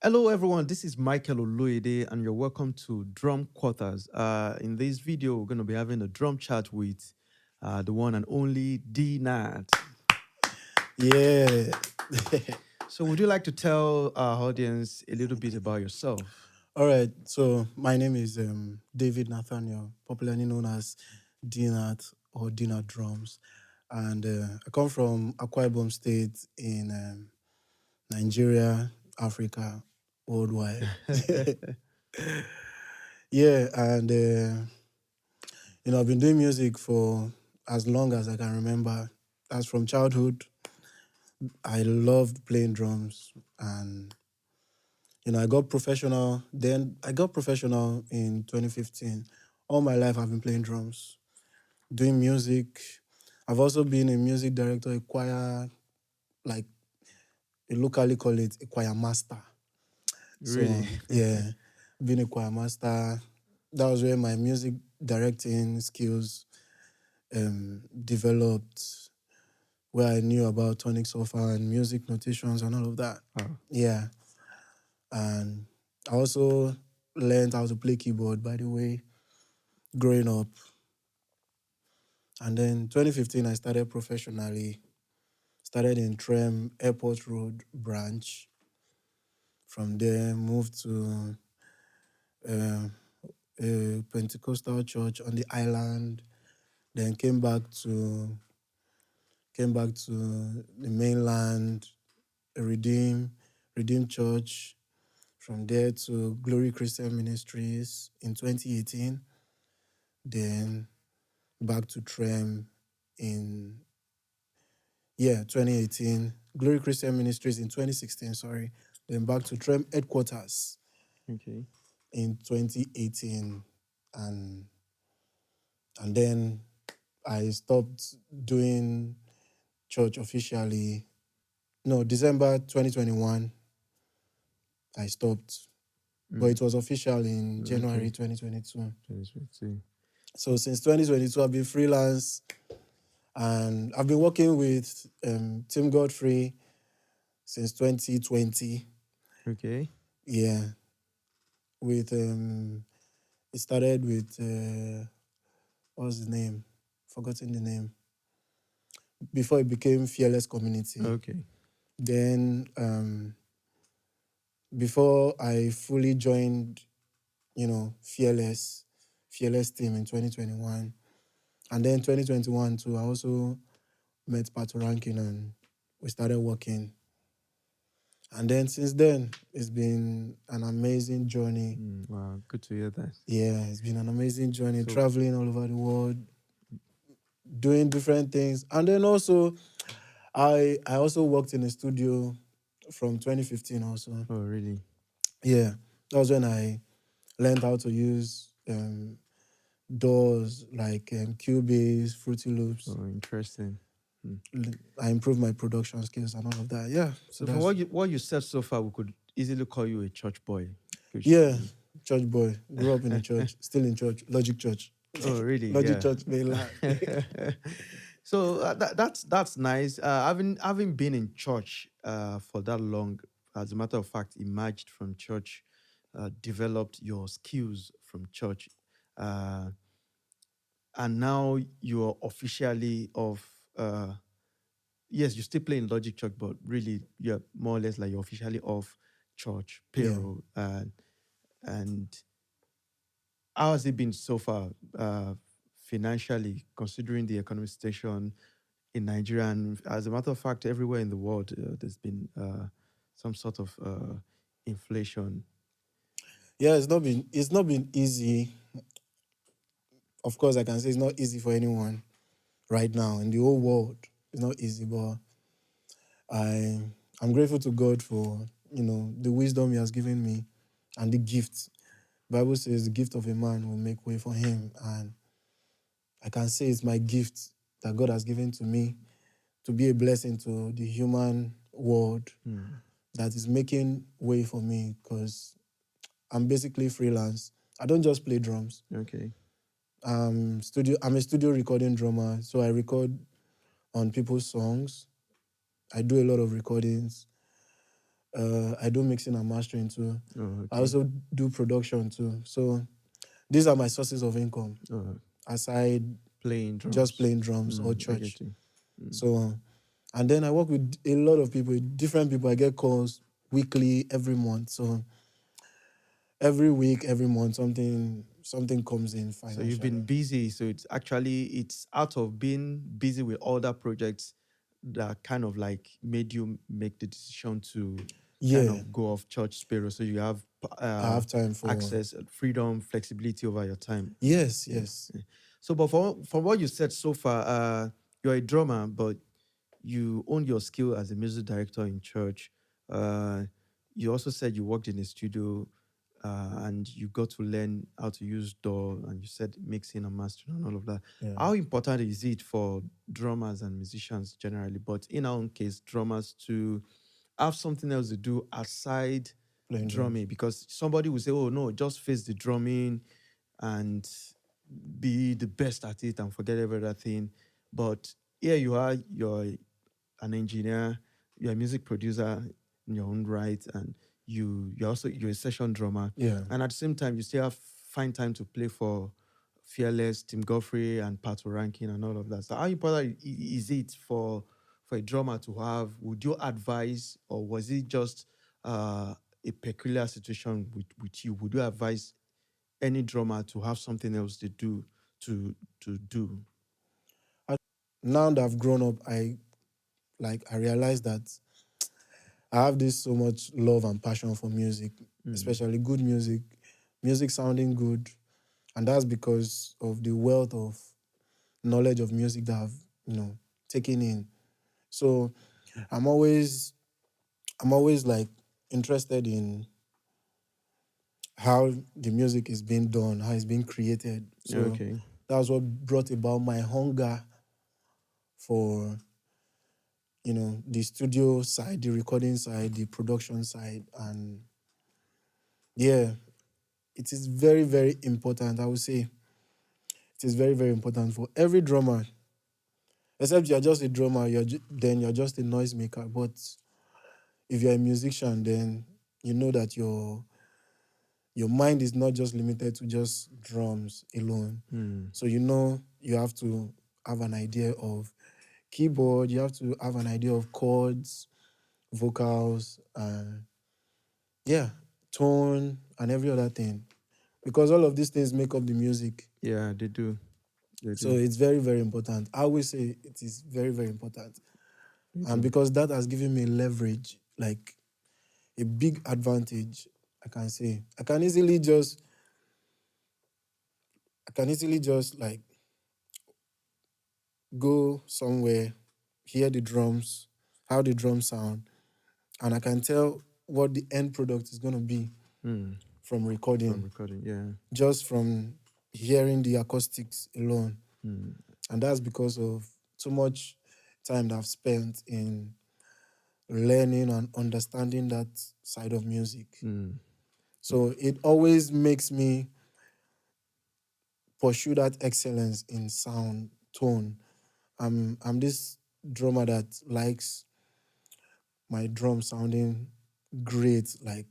Hello, everyone. This is Michael Oloyede, and you're welcome to Drum Quarters. In this video, we're going to be having a drum chat with the one and only DNath. Yeah. So, would you like to tell our audience a little bit about yourself? All right. So my name is David Nathaniel, popularly known as DNath or DNathDrums. And I come from Akwa Ibom State in Nigeria, Africa, worldwide. Yeah. And, I've been doing music for as long as I can remember. As from childhood, I loved playing drums. And I got professional. Then I got professional in 2015. All my life, I've been playing drums, doing music. I've also been a music director, a choir, like they locally call it a choir master. Really? So yeah, being a choir master, that was where my music directing skills developed, where I knew about tonic solfa and music notations and all of that. Wow. Yeah. And I also learned how to play keyboard, by the way, growing up. And then 2015, I started professionally, started in Trem Airport Road branch. From there, moved to a Pentecostal church on the island. Then came back to the mainland, a Redeemed Church. From there to Glory Christian Ministries in 2018. Then back to Trem in 2018. Glory Christian Ministries in 2016, sorry. Then back to Trem headquarters Okay. in 2018. And then I stopped doing church officially. No, December 2021, I stopped. But it was official in January 2022. 2022. So since 2022, I've been freelance. And I've been working with Team Godfrey since 2020. Okay. Yeah. With it started with what's the name? Forgotten the name. Before it became Fearless Community. Okay. Then before I fully joined, Fearless team in 2021. And then 2021 too, I also met Patoranking and we started working. And then since then, it's been an amazing journey. Wow, good to hear that. Yeah, it's been an amazing journey, So- traveling all over the world, doing different things. And then also, I also worked in a studio from 2015 also. Oh, really? Yeah, that was when I learned how to use DAWs like Cubase, Fruity Loops. Oh, interesting. I improved my production skills and all of that. Yeah. So from what you said so far, we could easily call you a church boy. Yeah, church boy. Grew up in a church, still in church, Logic Church. Oh, really? Logic Yeah. Church, mainland. So that's nice. Having been in church for that long, as a matter of fact, emerged from church, developed your skills from church, and now you're officially of. Yes, you still play in Logic Church, but really you're more or less like you're officially off church payroll. And how has it been so far financially, considering the economic situation in Nigeria? And as a matter of fact, everywhere in the world, there's been some sort of inflation. Yeah, it's not been easy. Of course, I can say it's not easy for anyone right now in the whole world. It's not easy, but I'm grateful to God for the wisdom He has given me and the gift. The Bible says the gift of a man will make way for him, and I can say it's my gift that God has given to me to be a blessing to the human world that is making way for me, because I'm basically freelance. I don't just play drums. Okay. I'm a studio recording drummer, so I record on people's songs. I do a lot of recordings. I do mixing and mastering too. Oh, I okay. also do production too. So these are my sources of income aside Playing just drums. playing drums or I get church. you. So, and then I work with a lot of people, different people. I get calls weekly, every month. So every week, every month, something comes in So you've been financially. busy. So it's out of being busy with other projects that kind of like made you make the decision to kind Yeah, of go off church spirit. So you have I have time for. access, freedom, flexibility over your time. Yes, Yeah. yes. Yeah. So, but from what you said so far, you're a drummer, but you own your skill as a music director in church. Uh, you also said you worked in a studio, and you got to learn how to use DAW, and you said mixing and mastering and all of that. Yeah. How important is it for drummers and musicians generally, but in our own case, drummers to have something else to do aside Playing drums. drumming? Because somebody will say, "Oh no, just face the drumming and be the best at it and forget every other thing." But here you are, you're an engineer, you're a music producer in your own right, and you're a session drummer, Yeah. and at the same time you still have find time to play for Fearless, Team Godfrey, and Patoranking and all of that. So how important is it for a drummer to have? Would you advise, or was it just a peculiar situation with you? Would you advise any drummer to have something else to do to do? Now that I've grown up, I realized that I have this so much love and passion for music, especially good music, music sounding good, and that's because of the wealth of knowledge of music that I've taken in. So I'm always like interested in how the music is being done, how it's being created. So Okay. that's what brought about my hunger for the studio side, the recording side, the production side, and yeah, it is very, very important. I would say it is very, very important for every drummer. Except you're just a drummer, then you're just a noisemaker. But if you're a musician, then you know that your mind is not just limited to just drums alone. So you have to have an idea of keyboard, you have to have an idea of chords, vocals, and yeah, tone, and every other thing. Because all of these things make up the music. Yeah, they do. They So do. it's very, very important. I always say it is very, very important. They And do. because that has given me leverage, like a big advantage, I can say. I can easily just like go somewhere, hear the drums, how the drums sound, and I can tell what the end product is going to be from From recording, recording, yeah. just from hearing the acoustics alone. And that's because of too much time that I've spent in learning and understanding that side of music. So it always makes me pursue that excellence in sound, tone. I'm this drummer that likes my drum sounding great, like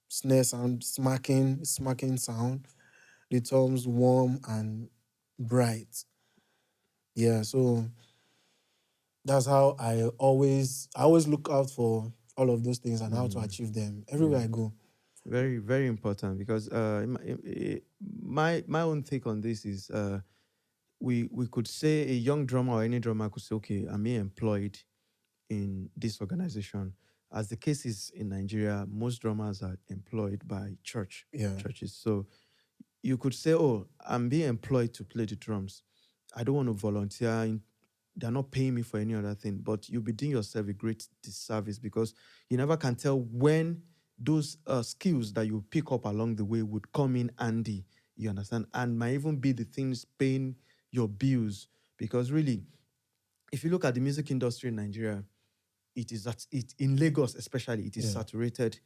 snare sound, smacking sound, the toms warm and bright. Yeah, so that's how I always look out for all of those things and how to achieve them everywhere I go. Very, very important, because my own take on this is, we could say a young drummer or any drummer could say, okay, I'm being employed in this organization. As the case is in Nigeria, most drummers are employed by Yeah. churches. So you could say, oh, I'm being employed to play the drums. I don't want to volunteer. They're not paying me for any other thing, but you'll be doing yourself a great disservice, because you never can tell when those skills that you pick up along the way would come in handy, you understand? And might even be the things paying your bills. Because really, if you look at the music industry in Nigeria, it in Lagos especially, it is Yeah. saturated.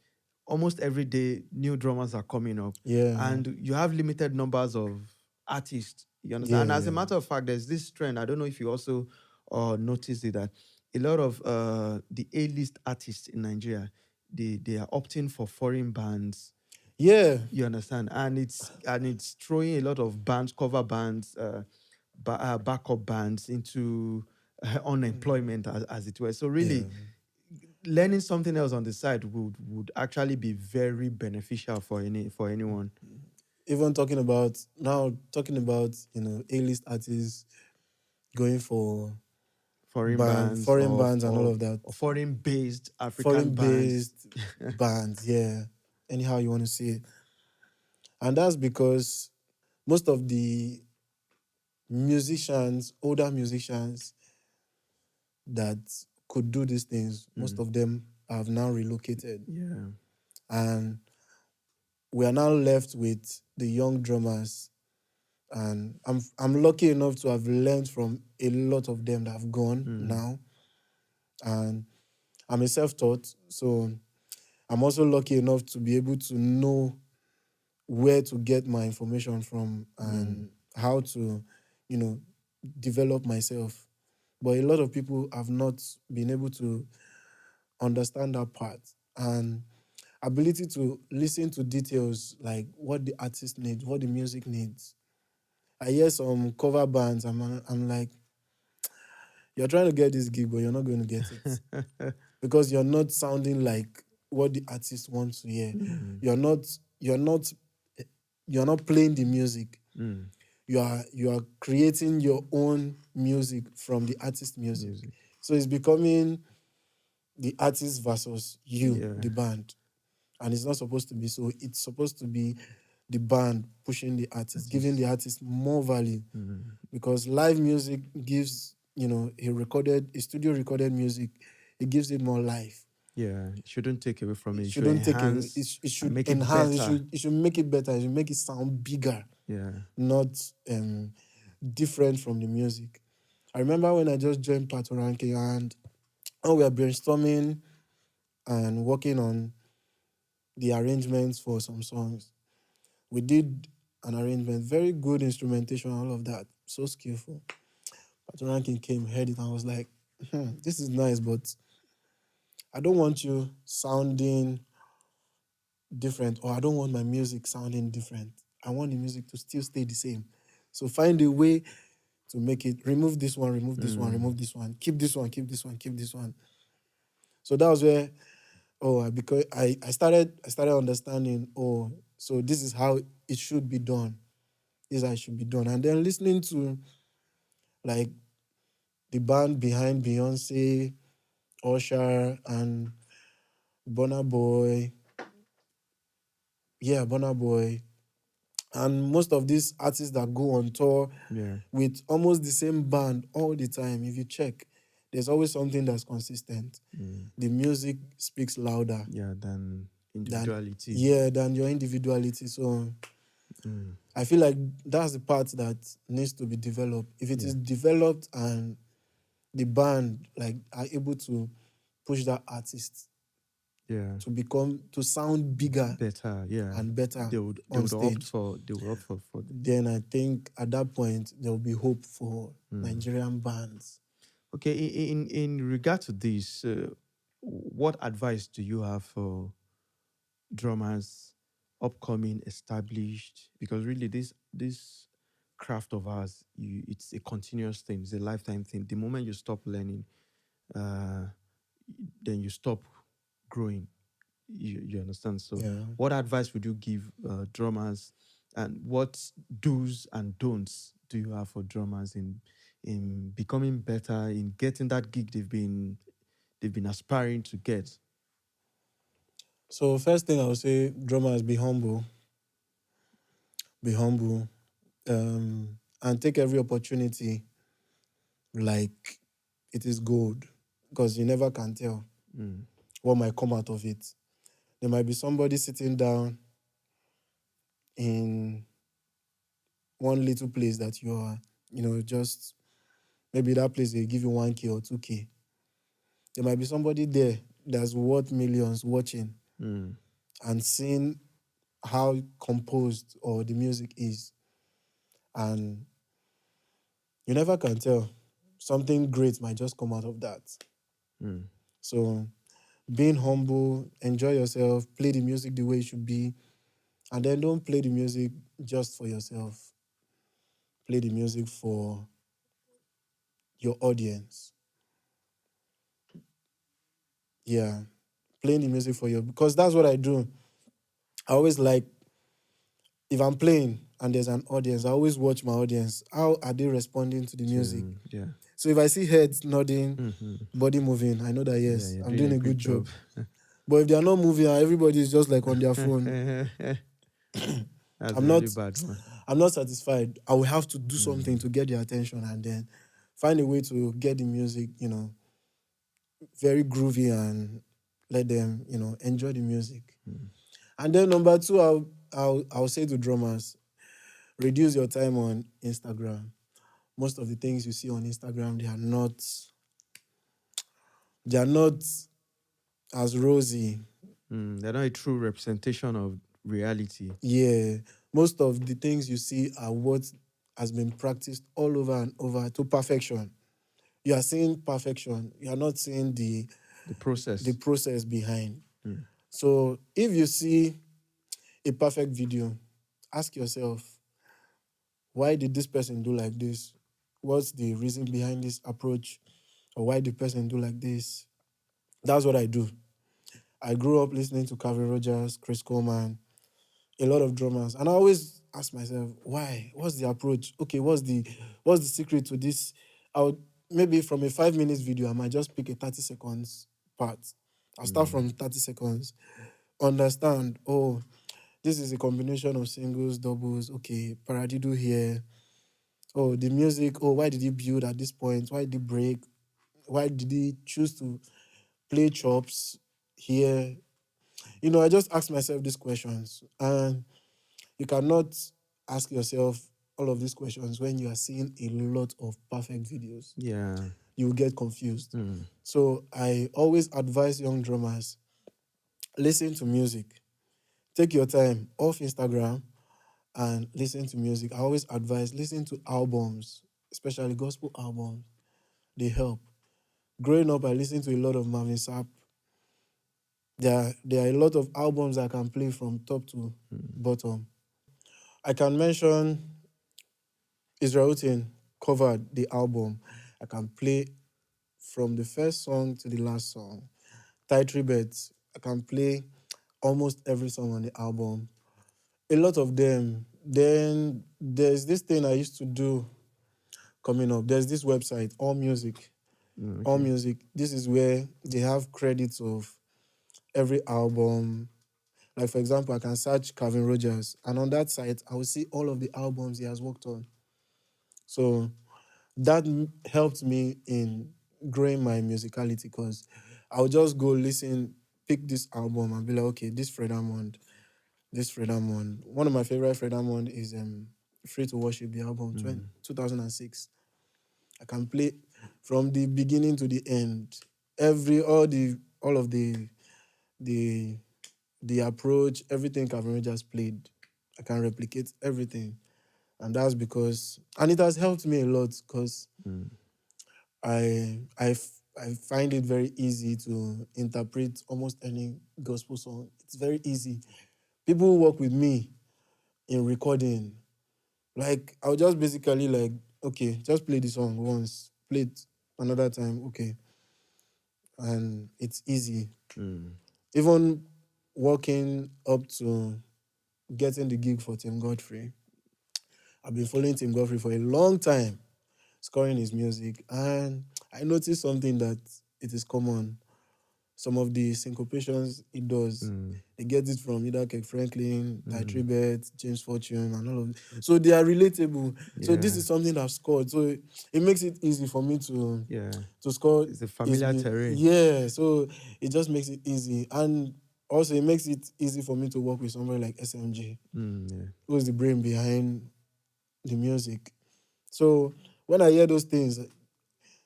Almost every day, new drummers are coming up, Yeah. and you have limited numbers of artists. You understand? And Yeah, as a yeah. matter of fact, there's this trend. I don't know if you also noticed it, that a lot of the A-list artists in Nigeria, they are opting for foreign bands. Yeah, You understand? And it's throwing a lot of bands, cover bands, backup bands into unemployment, as it were. So yeah. really, learning something else on the side would actually be very beneficial for anyone. Even talking about A-list artists going for Foreign bands foreign bands and all of that, or foreign based African foreign bands. based bands, yeah. Anyhow you want to see it, and that's because most of the older musicians that could do these things, most Mm, of them have now relocated, yeah. and we are now left with the young drummers. And I'm lucky enough to have learned from a lot of them that have gone Mm, now. And I'm a self-taught, so I'm also lucky enough to be able to know where to get my information from mm, and how to, you know, develop myself. But a lot of people have not been able to understand that part. And ability to listen to details like what the artist needs, what the music needs. I hear some cover bands, I'm like, you're trying to get this gig, but you're not going to get it because you're not sounding like what the artist wants to hear. mm, You're not, you're not, you're not playing the music. mm, You are creating your own music from the artist music. music. So it's becoming the artist versus you, Yeah. the band. And it's not supposed to be so. It's supposed to be the band pushing the artist, giving the Artist. artist more value. Mm, Because live music gives, a studio recorded music, it gives it more life. yeah. It shouldn't take away from it. It It should shouldn't take away. enhance It and should make it enhance. It better. should it should make it better. It should make it sound bigger, Yeah. not different from the music. I remember when I just joined Patoranking and we were brainstorming and working on the arrangements for some songs. We did an arrangement, very good instrumentation, all of that, so skillful. Patoranking came, heard it, and was like, "This is nice, but I don't want you sounding different, or I don't want my music sounding different. I want the music to still stay the same. So find a way to make it, remove this one, remove this one, Mm, remove this one, keep this one, keep this one, keep this one." So that was where, because I started understanding, so this is how it should be done. This is how it should be done. And then listening to like the band behind Beyonce, Usher, and Burna Boy. Yeah, Burna Boy. And most of these artists that go on tour yeah. with almost the same band all the time, if you check, there's always something that's consistent. Mm, The music speaks louder yeah. Than than individuality. than your individuality. So Mm, I feel like that's the part that needs to be developed. If it yeah. is developed and the band like are able to push that artist Yeah. to sound bigger Better. Yeah. and better They on would opt stage, for then I think at that point there will be hope for Mm. Nigerian bands. Okay, in regard to this, what advice do you have for drummers, upcoming, established? Because really, this craft of ours, it's a continuous thing. It's a lifetime thing. The moment you stop learning, uh, then you stop growing. You understand? So, Yeah. what advice would you give drummers, and what do's and don'ts do you have for drummers in becoming better, in getting that gig they've been aspiring to get? So first thing I would say, drummers, be humble, and take every opportunity like it is gold, because you never can tell Mm, what might come out of it. There might be somebody sitting down in one little place that you are, just maybe that place they give you 1K or 2K. There might be somebody there that's worth millions watching mm, and seeing how composed or the music is. And you never can tell. Something great might just come out of that. mm, So being humble, enjoy yourself, play the music the way it should be, and then don't play the music just for yourself. Play the music for your audience. Yeah, playing the music for you, because that's what I do. I always like, if I'm playing and there's an audience, I always watch my audience. How are they responding to the music? Yeah. So if I see heads nodding, Mm-hmm. body moving, I know that Yeah, yes, you're I'm doing doing a a great good job. job. But if they are not moving and everybody is just like on their phone, That's I'm a really not bad one. I'm not satisfied. I will have to do something to get their attention and then find a way to get the music, very groovy and let them, enjoy the music. And then number two, I'll say to drummers, reduce your time on Instagram. Most of the things you see on Instagram, they are not as rosy. They're not a true representation of reality. Yeah. Most of the things you see are what has been practiced all over and over to perfection. You are seeing perfection. You are not seeing The the process. process behind. Mm. So if you see a perfect video, ask yourself, why did this person do like this? What's the reason behind this approach? Or why did the person do like this? That's what I do. I grew up listening to Calvin Rogers, Chris Coleman, a lot of drummers, and I always ask myself, why? What's the approach? Okay, what's the secret to this? I would maybe from a 5 minutes video, I might just pick a 30 seconds part. I'll start from 30 seconds. Understand, oh, this is a combination of singles, doubles, okay, paradiddle here. Oh, the music, oh, why did he build at this point? Why did he break? Why did he choose to play chops here? I just ask myself these questions. And you cannot ask yourself all of these questions when you are seeing a lot of perfect videos. Yeah. You will get confused. So I always advise young drummers, listen to music. Take your time off Instagram and listen to music. I always advise listen to albums, especially gospel albums. They help. Growing up, I listened to a lot of Marvin Sapp. There are a lot of albums I can play from top to bottom. I can mention Isreal covered the album. I can play from the first song to the last song. Title Bets, I can play almost every song on the album. A lot of them. Then there's this thing I used to do coming up. There's this website, All Music. All Okay. Music. This is where they have credits of every album. Like, for example, I can search Calvin Rogers, and on that site, I will see all of the albums he has worked on. So that helped me in growing my musicality because I'll just go listen, pick this album and be like, okay, this Fred Hammond. One of my favorite Fred Hammond is Free to Worship, the album 2006. I can play from the beginning to the end. All of the the approach, everything Calvin Rogers played. I can replicate everything. And that's and it has helped me a lot because I find it very easy to interpret almost any gospel song. It's very easy. People who work with me in recording, like I'll just basically like, okay, just play the song once, play it another time, okay. And it's easy. Even working up to getting the gig for Tim Godfrey, I've been following Tim Godfrey for a long time, scoring his music, and I noticed something that it is common. Some of the syncopations it does, they get it from either Kirk Franklin, Ty Tribbett, James Fortune, and all of it. So they are relatable. So this is something I've scored. So it makes it easy for me to score. It's a familiar terrain. Yeah, so it just makes it easy. And also it makes it easy for me to work with somebody like SMG, who's the brain behind the music. So when I hear those things,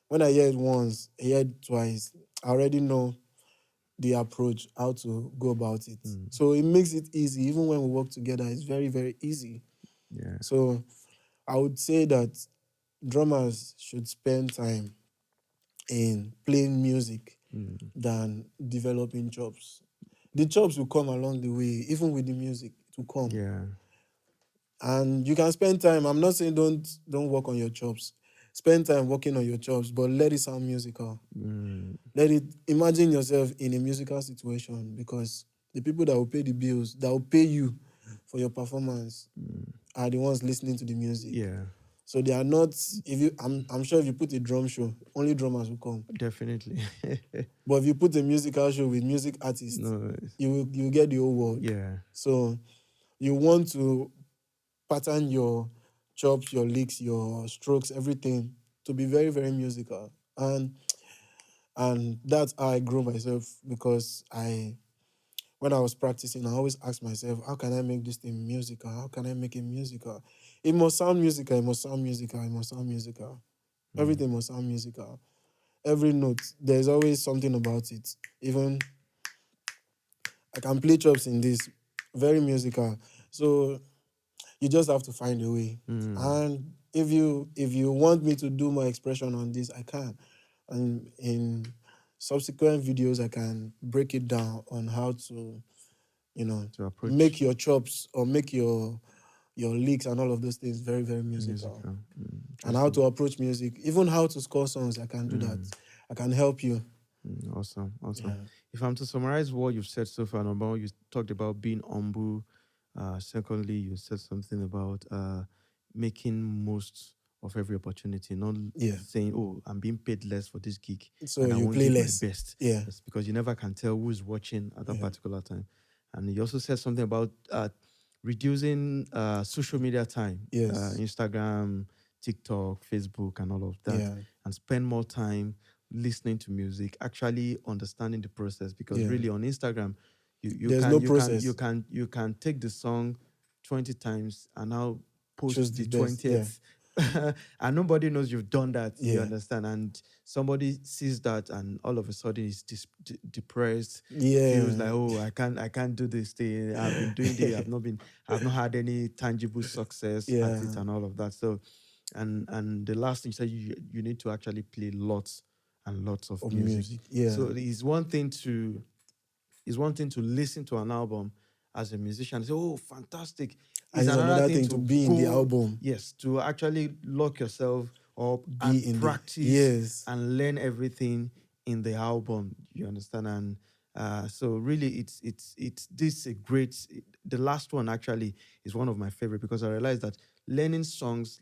when I hear it once, I hear it twice, I already know the approach, how to go about it. So it makes it easy. Even when we work together, it's very, very easy. Yeah. So I would say that drummers should spend time in playing music. than developing chops. The chops will come along the way, even with the music, it will come. Yeah. And you can spend time. I'm not saying don't work on your chops. Spend time working on your chops, but let it sound musical. Let it imagine yourself in a musical situation, because the people that will pay the bills, that will pay you for your performance, are the ones listening to the music. Yeah. So they are not. If you, I'm sure if you put a drum show, only drummers will come. Definitely. But if you put a musical show with music artists, No. you will get the whole world. Yeah. So you want to pattern your chops, your licks, your strokes, everything to be very, very musical. And that's how I grow myself, because when I was practicing, I always asked myself, how can I make this thing musical? How can I make it musical? It must sound musical, it must sound musical, it must sound musical. Everything must sound musical. Every note, there's always something about it. Even I can play chops in this, very musical. So you just have to find a way. And if you want me to do more expression on this, I can. And in subsequent videos, I can break it down on how to, To approach make your chops or make your licks and all of those things very, very musical. musical. And how to approach music, even how to score songs, I can do that. I can help you. Awesome. Yeah. If I'm to summarize what you've said so far, number one, you talked about being humble. Secondly, you said something about making most of every opportunity, not Yeah. saying, "Oh, I'm being paid less for this gig, So and I you won't play give less. my best." Yeah. Yes, because you never can tell who's watching at that Yeah. particular time. And you also said something about reducing social media time, Yes. Instagram, TikTok, Facebook, and all of that, Yeah. and spend more time listening to music, actually understanding the process. Because Yeah. really on Instagram, There's no process. you can take the song 20 times and now Choose post the the best. Yeah. 20th. And nobody knows you've done that. You Yeah. understand? And somebody sees that and all of a sudden is depressed, Yeah. feels like, oh, I can't do this thing. I've been doing it. I've not had any tangible success at it Yeah. and all of that. So and the last thing you said, you need to actually play lots and lots of Of music. music. Yeah. So it's one thing to listen to an album as a musician and say, oh, fantastic. And it's another thing to be in the album. Yes, to actually lock yourself up Be and in practice yes. and learn everything in the album. You understand? And so really it's this a great, the last one actually is one of my favorite, because I realized that learning songs,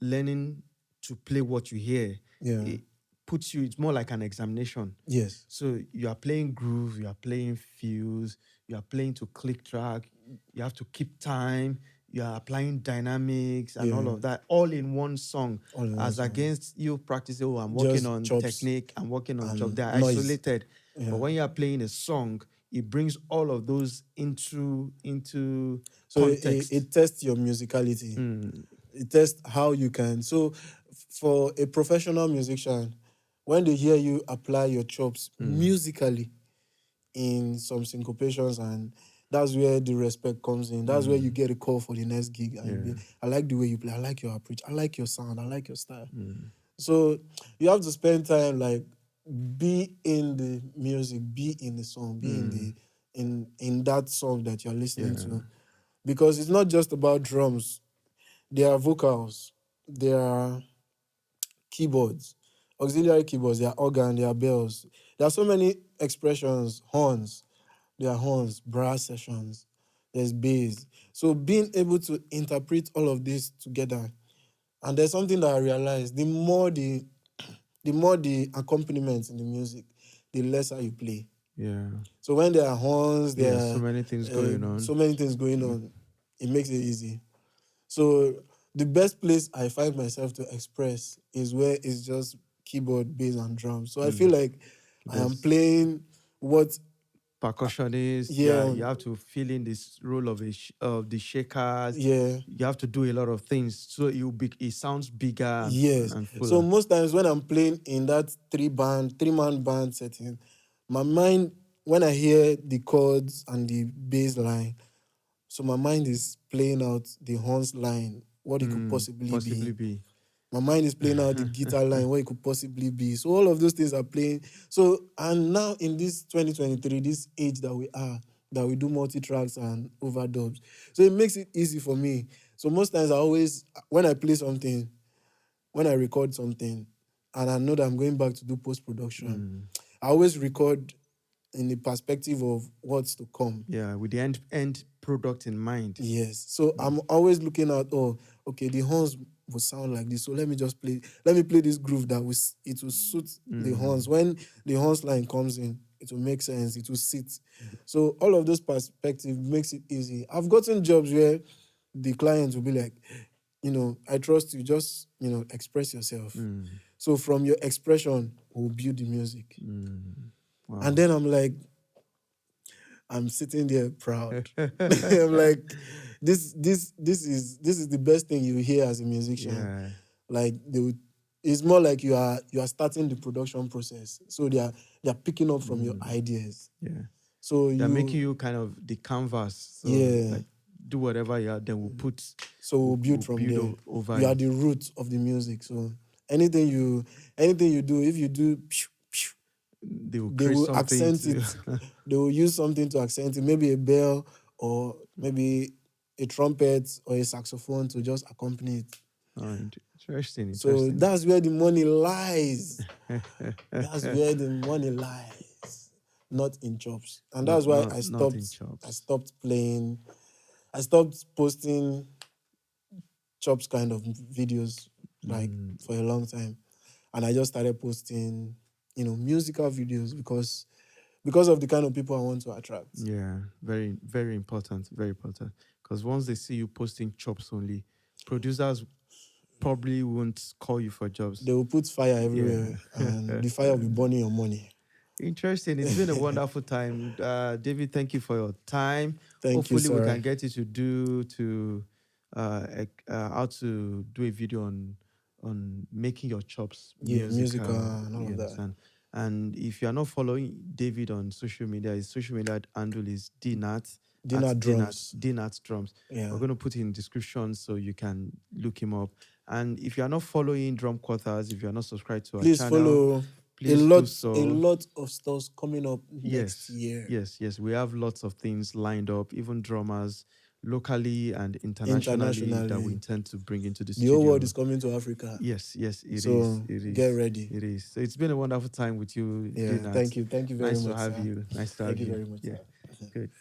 learning to play what you hear, Yeah. it puts you, it's more like an examination. Yes. So you are playing groove, you are playing fills, you are playing to click track, you have to keep time, you are applying dynamics and all Yeah. of that, all in one song. All in one As song. against you practicing, oh, I'm working Just on chops technique, I'm working on and job. They're noise. isolated. Yeah. But when you are playing a song, it brings all of those into So context. it tests your musicality. It tests how you can. So for a professional musician, when they hear you apply your chops musically in some syncopations, and that's where the respect comes in. That's where you get a call for the next gig. And I like the way you play. I like your approach. I like your sound. I like your style. So you have to spend time, like, be in the music, be in the song, be in the in that song that you're listening to. Because it's not just about drums. There are vocals, there are keyboards, auxiliary keyboards, there are organ, there are bells. There are so many expressions, horns, there are horns, brass sessions, there's bass. So being able to interpret all of this together. And there's something that I realized, the more the accompaniment in the music, the lesser you play. Yeah. So when there are horns, there are so many things going on. so many things going on, it makes it easy. So the best place I find myself to express is where it's just keyboard, bass, and drums. So I feel like I am playing what Percussionist, you have to fill in this role of of the shakers. Yeah. You have to do a lot of things, so it sounds bigger and, Yes. and fuller. So most times when I'm playing in that three-man band setting, my mind, when I hear the chords and the bass line, so my mind is playing out the horns line, what it could possibly be. My mind is playing out the guitar line, what it could possibly be. So all of those things are playing. So, and now in this 2023, this age that we are, that we do multi-tracks and overdubs. So it makes it easy for me. So most times I always, when I play something, when I record something, and I know that I'm going back to do post-production, I always record in the perspective of what's to come. Yeah, with the end product in mind. Yes. So I'm always looking at, okay, the horns will sound like this. So let me play this groove that it will suit the horns. When the horns line comes in, it will make sense, it will sit. So all of those perspectives makes it easy. I've gotten jobs where the clients will be like, I trust you, just, express yourself. So from your expression, we'll build the music. Wow. And then I'm like, I'm sitting there proud. I'm like, this is the best thing you hear as a musician. Yeah. Like it's more like you are starting the production process. So they are picking up from your ideas. Yeah. So they're making you kind of the canvas. So like do whatever you are, then we'll put. So we'll build from there. Over you are the root of the music. So anything you do, if you do, they will accent it. They will use something to accent it, maybe a bell or maybe a trumpet or a saxophone to just accompany it. Oh, interesting. So that's where the money lies. That's where the money lies, not in chops. And that's why I stopped playing. I stopped posting chops kind of videos like for a long time. And I just started posting, musical videos because of the kind of people I want to attract. Yeah, very, very important. Very important. Because once they see you posting chops only, producers probably won't call you for jobs. They will put fire everywhere, and the fire will be burning your money. Interesting. It's been a wonderful time. David, thank you for your time. Hopefully we can get you to how to do a video on making your chops musical and all of that. And if you are not following David on social media, his social media handle is DNathDrums. DNathDrums. Yeah. We're going to put it in the description so you can look him up. And if you are not following Drum Quarters, if you are not subscribed to our channel, follow. Please a lot of stuff coming up next year. Yes. We have lots of things lined up, even drummers locally and internationally that we intend to bring into the studio. The whole world is coming to Africa. Yes, it is. Get ready. It is. So it's been a wonderful time with you. Yeah, thank you very much. Nice to have you. Thank you very much. Yeah, good.